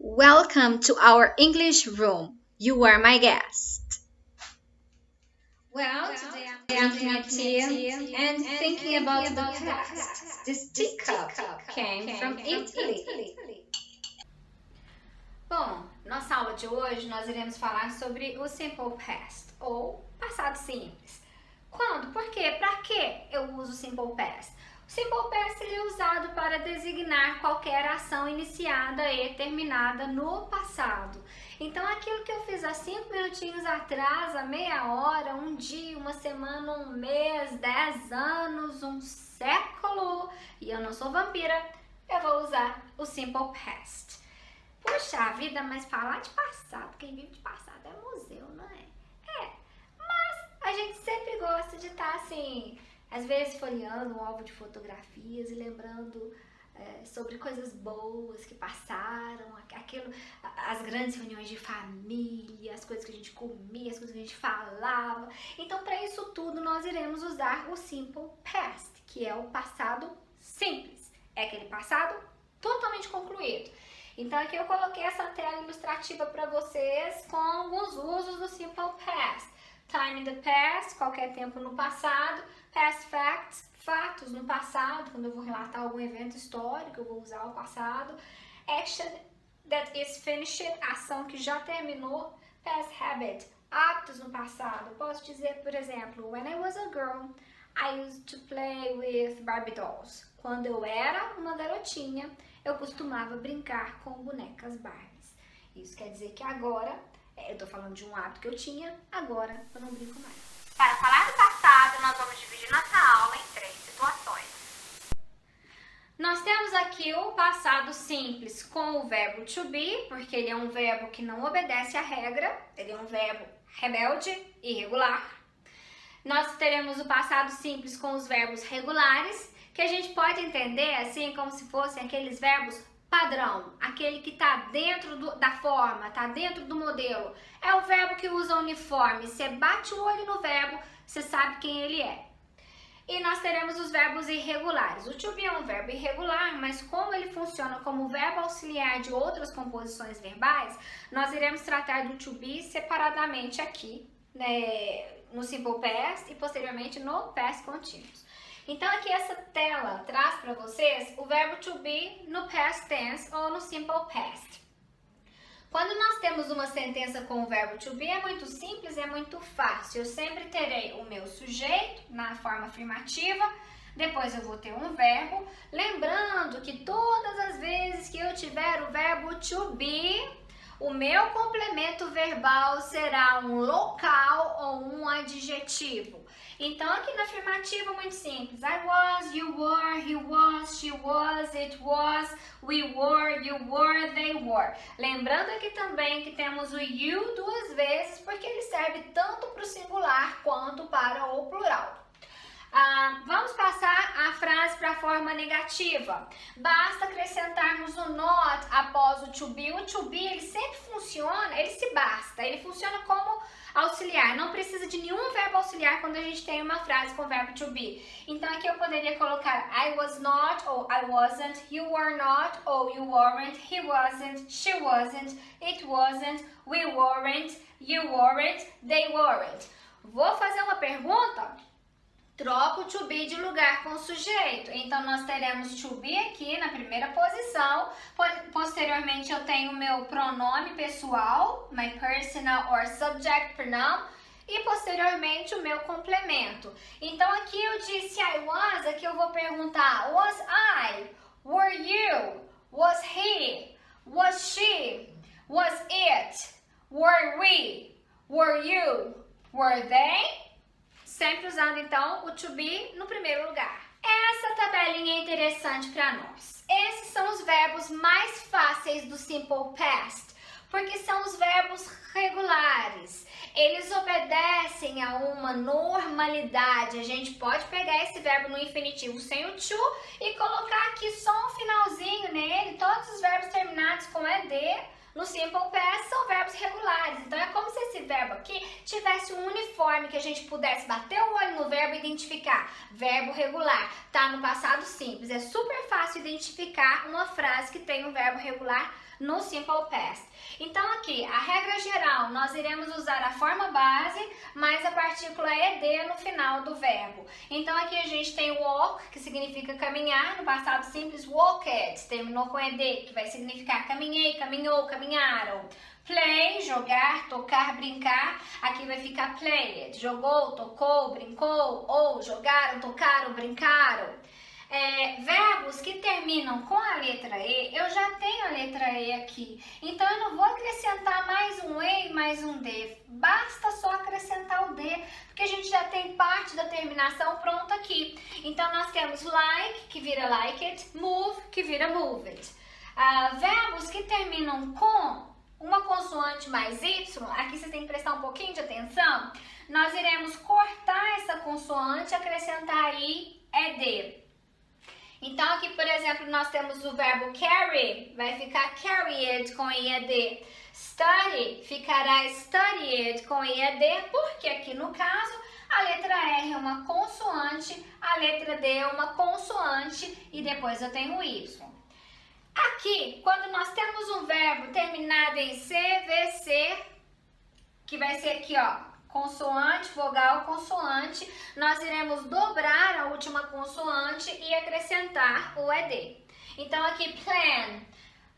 Welcome to our English room. You are my guest. Well, today I'm drinking a tea and thinking about the past. This teacup came from Italy. Bom, nossa aula de hoje nós iremos falar sobre o simple past, ou passado simples. Quando? Por quê? Para que eu uso o simple past? O simple past ele é usado para designar qualquer ação iniciada e terminada no passado. Então, aquilo que eu fiz há 5 minutinhos atrás, há meia hora, um dia, uma semana, um mês, 10 anos, um século, e eu não sou vampira, eu vou usar o simple past. Puxa vida, mas falar de passado, quem vive de passado é museu, não é? Mas a gente sempre gosta de estar assim, às vezes folheando um álbum de fotografias e lembrando sobre coisas boas que passaram, as grandes reuniões de família, as coisas que a gente comia, as coisas que a gente falava. Então, para isso tudo, nós iremos usar o simple past, que é o passado simples. É aquele passado totalmente concluído. Então, aqui eu coloquei essa tela ilustrativa para vocês com alguns usos do simple past. Time in the past, qualquer tempo no passado. Past facts, fatos no passado, quando eu vou relatar algum evento histórico, eu vou usar o passado. Action that is finished, ação que já terminou. Past habit, hábitos no passado. Posso dizer, por exemplo, when I was a girl, I used to play with Barbie dolls. Quando eu era uma garotinha, eu costumava brincar com bonecas Barbies. Isso quer dizer que agora, eu tô falando de um hábito que eu tinha, agora eu não brinco mais. Para falar do passado, nós vamos dividir nossa aula em 3 situações. Nós temos aqui o passado simples com o verbo to be, porque ele é um verbo que não obedece à regra, ele é um verbo rebelde, irregular. Nós teremos o passado simples com os verbos regulares, que a gente pode entender assim como se fossem aqueles verbos padrão, aquele que está dentro da forma, está dentro do modelo. É o verbo que usa uniforme, você bate o olho no verbo, você sabe quem ele é. E nós teremos os verbos irregulares. O to be é um verbo irregular, mas como ele funciona como verbo auxiliar de outras composições verbais, nós iremos tratar do to be separadamente aqui, né, no simple past e posteriormente no past continuous. Então aqui essa tela traz para vocês o verbo to be no past tense ou no simple past. Quando nós temos uma sentença com o verbo to be é muito simples, é muito fácil. Eu sempre terei o meu sujeito na forma afirmativa, depois eu vou ter um verbo. Lembrando que todas as vezes que eu tiver o verbo to be, o meu complemento verbal será um local ou um adjetivo. Então, aqui na afirmativa, muito simples. I was, you were, he was, she was, it was, we were, you were, they were. Lembrando aqui também que temos o you 2 vezes, porque ele serve tanto para o singular quanto para o plural. Vamos passar a frase para a forma negativa. Basta acrescentarmos o not após o to be. O to be, ele sempre funciona, ele se basta, ele funciona como auxiliar. Não precisa de nenhum verbo auxiliar quando a gente tem uma frase com verbo to be. Então aqui eu poderia colocar I was not, ou I wasn't, you were not, ou you weren't, he wasn't, she wasn't, it wasn't, we weren't, you weren't, they weren't. Vou fazer uma pergunta? Troco o to be de lugar com o sujeito. Então, nós teremos to be aqui na primeira posição. Posteriormente, eu tenho o meu pronome pessoal, my personal or subject pronoun. E, posteriormente, o meu complemento. Então, aqui eu disse I was, aqui eu vou perguntar was I, were you, was he, was she, was it, were we, were you, were they? Sempre usando, então, o to be no primeiro lugar. Essa tabelinha é interessante para nós. Esses são os verbos mais fáceis do simple past, porque são os verbos regulares. Eles obedecem a uma normalidade. A gente pode pegar esse verbo no infinitivo sem o to e colocar aqui só um finalzinho nele. Todos os verbos terminados com ed no simple past são verbos regulares. Então, é como se esse verbo aqui tivesse tivesse um uniforme que a gente pudesse bater o olho no verbo e identificar. Verbo regular, tá no passado simples. É super fácil identificar uma frase que tem um verbo regular no Simple Past. Então aqui, a regra geral, nós iremos usar a forma base mais a partícula ed no final do verbo. Então aqui a gente tem walk, que significa caminhar, no passado simples walked, terminou com ed, que vai significar caminhei, caminhou, caminharam. Play, jogar, tocar, brincar, aqui vai ficar played, jogou, tocou, brincou, ou jogaram, tocaram, brincaram. Verbos que terminam com a letra E, eu já tenho a letra E aqui, então eu não vou acrescentar mais um E e mais um D, basta só acrescentar o D, porque a gente já tem parte da terminação pronta aqui. Então nós temos like, que vira liked, move, que vira moved. Verbos que terminam com uma consoante mais Y, aqui você tem que prestar um pouquinho de atenção, nós iremos cortar essa consoante, acrescentar aí ED. Então aqui, por exemplo, nós temos o verbo carry, vai ficar carried com IED. Study ficará studied com IED, porque aqui no caso a letra R é uma consoante, a letra D é uma consoante e depois eu tenho o Y. Aqui, quando nós temos um verbo terminado em CVC, que vai ser aqui, ó, consoante, vogal, consoante, nós iremos dobrar a última consoante e acrescentar o ED. Então aqui, plan,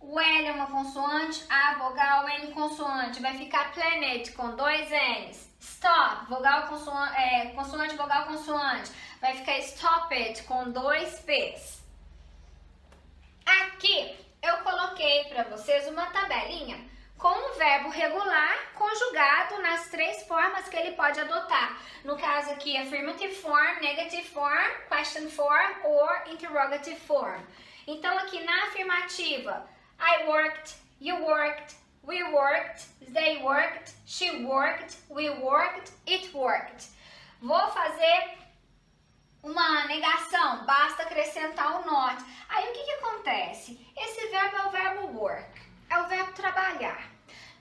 o L é uma consoante, A vogal, N consoante, vai ficar planet com dois N's. Stop, vogal, consoante, vogal, consoante, vai ficar stopped com dois P's. Aqui eu coloquei para vocês uma tabelinha com um verbo regular conjugado nas três formas que ele pode adotar. No caso aqui, affirmative form, negative form, question form or interrogative form. Então aqui na afirmativa, I worked, you worked, we worked, they worked, she worked, we worked, it worked. Vou fazer uma negação, basta acrescentar o not. Aí o que acontece? Esse verbo é o verbo work, é o verbo trabalhar.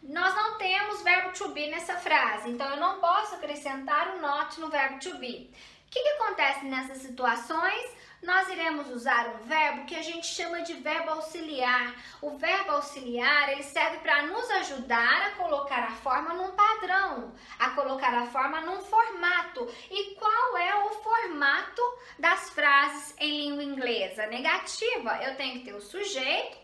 Nós não temos verbo to be nessa frase, então eu não posso acrescentar o not no verbo to be. O que acontece nessas situações? Nós iremos usar um verbo que a gente chama de verbo auxiliar. O verbo auxiliar, ele serve para nos ajudar a colocar a forma num padrão, a colocar a forma num formato. E qual é o formato das frases em língua inglesa? Negativa, eu tenho que ter o sujeito,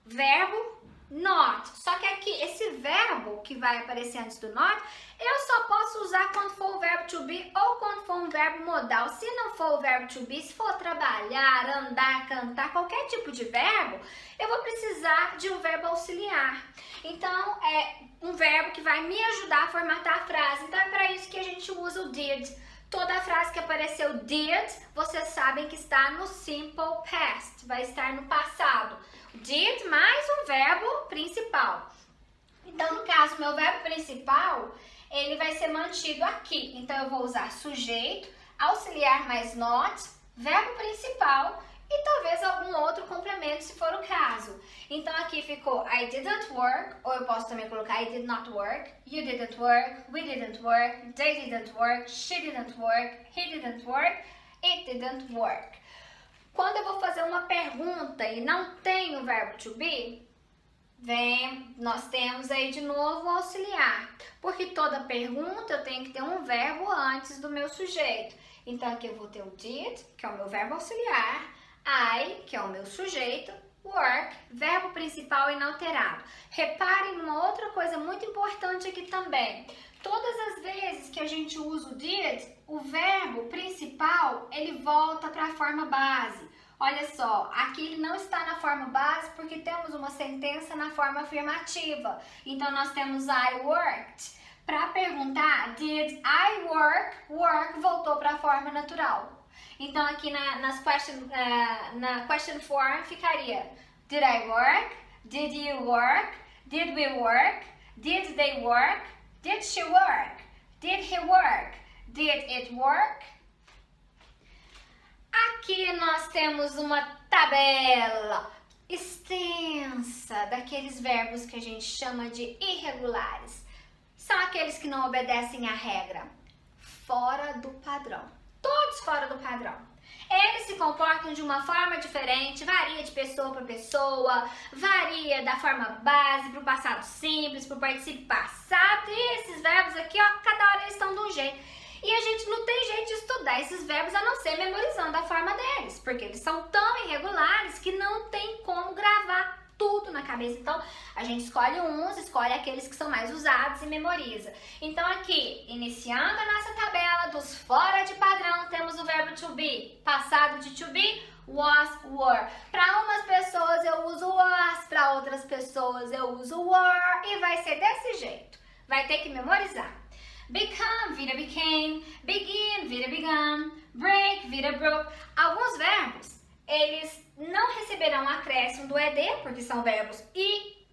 verbo, not. Só que aqui, esse verbo que vai aparecer antes do not, eu só posso usar quando for o verbo to be ou quando for um verbo modal. Se não for o verbo to be, se for trabalhar, andar, cantar, qualquer tipo de verbo, eu vou precisar de um verbo auxiliar. Então, é um verbo que vai me ajudar a formatar a frase. Então, é para isso que a gente usa o did. Toda frase que apareceu did, vocês sabem que está no simple past, vai estar no passado. Did mais um verbo principal. Então, no caso, meu verbo principal, ele vai ser mantido aqui. Então, eu vou usar sujeito, auxiliar mais not, verbo principal e talvez algum outro complemento, se for o caso. Então, aqui ficou I didn't work, ou eu posso também colocar I did not work, you didn't work, we didn't work, they didn't work, she didn't work, he didn't work, it didn't work. Quando eu vou fazer uma pergunta e não tenho o verbo to be, nós temos aí de novo o auxiliar. Porque toda pergunta eu tenho que ter um verbo antes do meu sujeito. Então aqui eu vou ter o did, que é o meu verbo auxiliar, I, que é o meu sujeito, work, verbo principal inalterado. Reparem numa outra coisa muito importante aqui também. Todas as vezes que a gente usa o did, o verbo principal, ele volta para a forma base. Olha só, aqui ele não está na forma base porque temos uma sentença na forma afirmativa. Então, nós temos I worked. Para perguntar, did I work? Work voltou para a forma natural. Então, aqui na question form ficaria did I work? Did you work? Did we work? Did they work? Did she work? Did he work? Did it work? Aqui nós temos uma tabela extensa daqueles verbos que a gente chama de irregulares. São aqueles aqueles que não obedecem à regra? Fora do padrão. Todos fora do padrão. Eles se comportam de uma forma diferente, varia de pessoa para pessoa, varia da forma base para o passado simples, para o participo passado, e esses verbos aqui, ó, cada hora eles estão de um jeito. E a gente não tem jeito de estudar esses verbos a não ser memorizando a forma deles, porque eles são tão irregulares que não tem como gravar tudo na cabeça. Então, a gente escolhe uns, escolhe aqueles que são mais usados e memoriza. Então, aqui, iniciando a nossa tabela dos fora de padrão, temos o verbo to be, passado de to be, was, were. Para umas pessoas eu uso was, para outras pessoas eu uso were, e vai ser desse jeito. Vai ter que memorizar. Become, vira became, begin, vira began, break, vira broke. Alguns verbos, eles não receberão acréscimo do ED, porque são verbos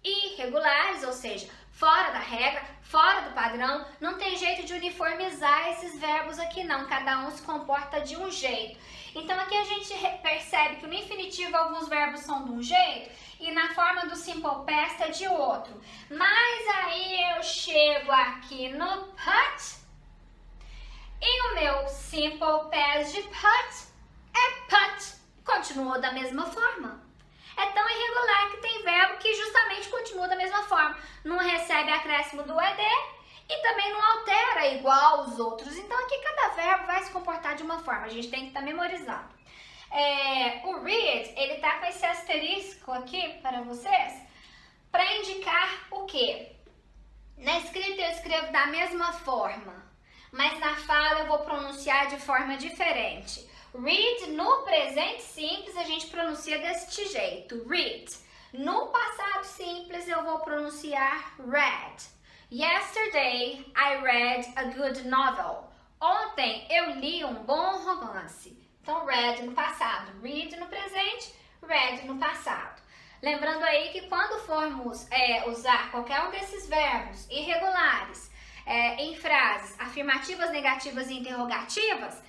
irregulares, ou seja, fora da regra, fora do padrão. Não tem jeito de uniformizar esses verbos aqui não, cada um se comporta de um jeito. Então aqui a gente percebe que no infinitivo alguns verbos são de um jeito e na forma do simple past é de outro. Mas aí eu chego aqui no put e o meu simple past de put é put. Continuou da mesma forma. É tão irregular que tem verbo que justamente continua da mesma forma. Não recebe acréscimo do ED e também não altera igual os outros. Então aqui cada verbo vai se comportar de uma forma. A gente tem que estar memorizando. O read, ele tá com esse asterisco aqui para vocês para indicar o quê? Na escrita eu escrevo da mesma forma, mas na fala eu vou pronunciar de forma diferente. Read no presente simples a gente pronuncia deste jeito, read. No passado simples eu vou pronunciar read. Yesterday I read a good novel. Ontem eu li um bom romance. Então read no passado, read no presente, read no passado. Lembrando aí que quando formos usar qualquer um desses verbos irregulares em frases afirmativas, negativas e interrogativas,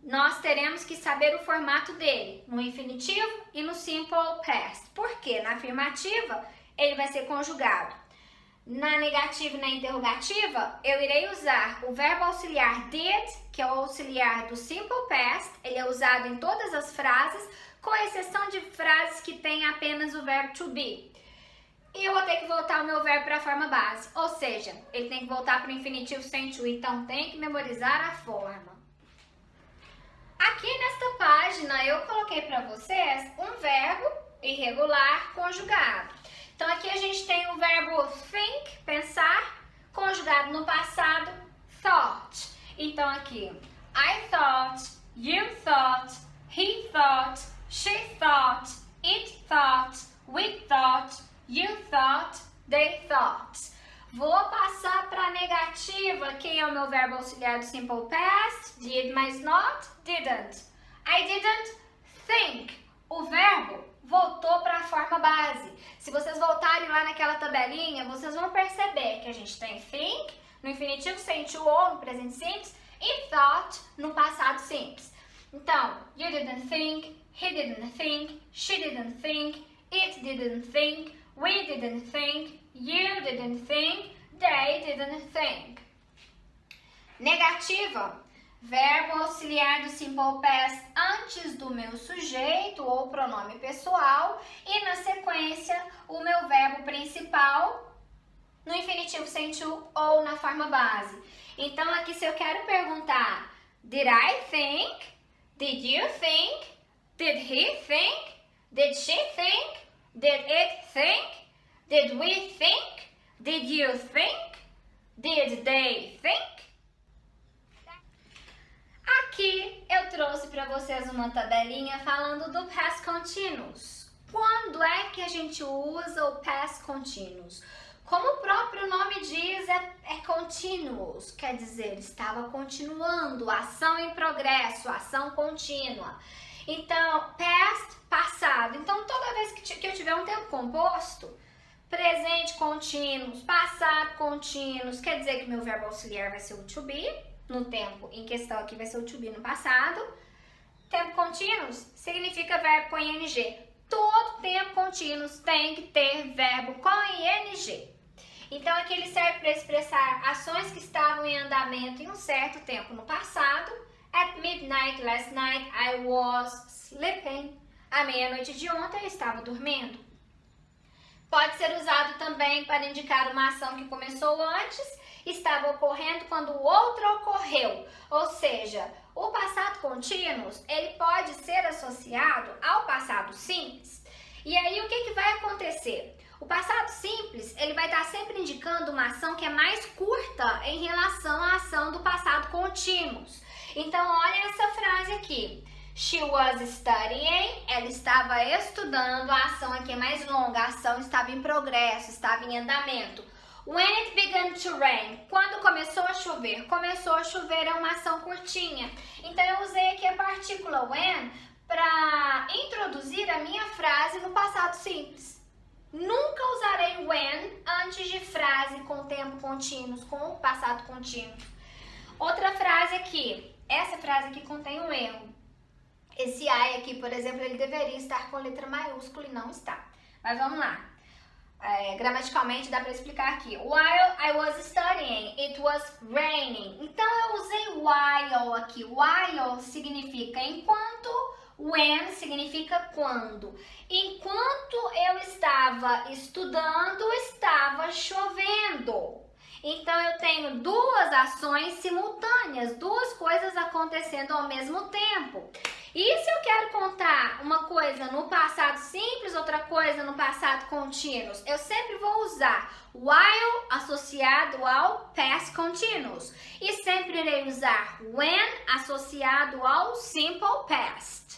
nós teremos que saber o formato dele, no infinitivo e no simple past. Porque na afirmativa, ele vai ser conjugado. Na negativa e na interrogativa, eu irei usar o verbo auxiliar did, que é o auxiliar do simple past. Ele é usado em todas as frases, com exceção de frases que têm apenas o verbo to be. E eu vou ter que voltar o meu verbo para a forma base. Ou seja, ele tem que voltar para o infinitivo sem to, então tem que memorizar a forma. Aqui nesta página eu coloquei para vocês um verbo irregular conjugado. Então aqui a gente tem o verbo think, pensar, conjugado no passado, thought. Então aqui, I thought, you thought, he thought, she thought, it thought, we thought, you thought, they thought. Vou passar para a negativa, que é o meu verbo auxiliar do simple past, did mais not, didn't. I didn't think. O verbo voltou para a forma base. Se vocês voltarem lá naquela tabelinha, vocês vão perceber que a gente tem think no infinitivo sem to ou no presente simples e thought no passado simples. Então, you didn't think, he didn't think, she didn't think, it didn't think, we didn't think, you didn't think, they didn't think. Negativa, verbo auxiliar do simple past antes do meu sujeito ou pronome pessoal e na sequência o meu verbo principal no infinitivo sem to ou na forma base. Então aqui se eu quero perguntar, did I think? Did you think? Did he think? Did she think? Did it think? Did we think? Did you think? Did they think? Aqui eu trouxe para vocês uma tabelinha falando do past continuous. Quando é que a gente usa o past continuous? Como o próprio nome diz, é continuous, quer dizer, estava continuando, ação em progresso, ação contínua. Então, past, passado. Então, toda vez que eu tiver um tempo composto, presente contínuos, passado contínuos, quer dizer que meu verbo auxiliar vai ser o to be, no tempo em questão aqui vai ser o to be no passado. Tempo contínuos significa verbo com ing. Todo tempo contínuo tem que ter verbo com ing. Então aqui ele serve para expressar ações que estavam em andamento em um certo tempo no passado. At midnight last night I was sleeping. À meia-noite de ontem eu estava dormindo. Pode ser usado também para indicar uma ação que começou antes, estava ocorrendo quando outra ocorreu. Ou seja, o passado contínuo, ele pode ser associado ao passado simples. E aí o que vai acontecer? O passado simples, ele vai estar sempre indicando uma ação que é mais curta em relação à ação do passado contínuo. Então, olha essa frase aqui. She was studying, ela estava estudando, a ação aqui é mais longa, a ação estava em progresso, estava em andamento. When it began to rain, quando começou a chover é uma ação curtinha. Então eu usei aqui a partícula when para introduzir a minha frase no passado simples. Nunca usarei when antes de frase com tempo contínuo, com o passado contínuo. Outra frase aqui, essa frase aqui contém um erro. Esse I aqui, por exemplo, ele deveria estar com letra maiúscula e não está. Mas vamos lá. Gramaticalmente dá para explicar aqui. While I was studying, it was raining. Então eu usei while aqui. While significa enquanto, when significa quando. Enquanto eu estava estudando, estava chovendo. Então eu tenho duas ações simultâneas, duas coisas acontecendo ao mesmo tempo. E se eu quero contar uma coisa no passado simples, outra coisa no passado contínuo, eu sempre vou usar while associado ao past continuous. E sempre irei usar when associado ao simple past.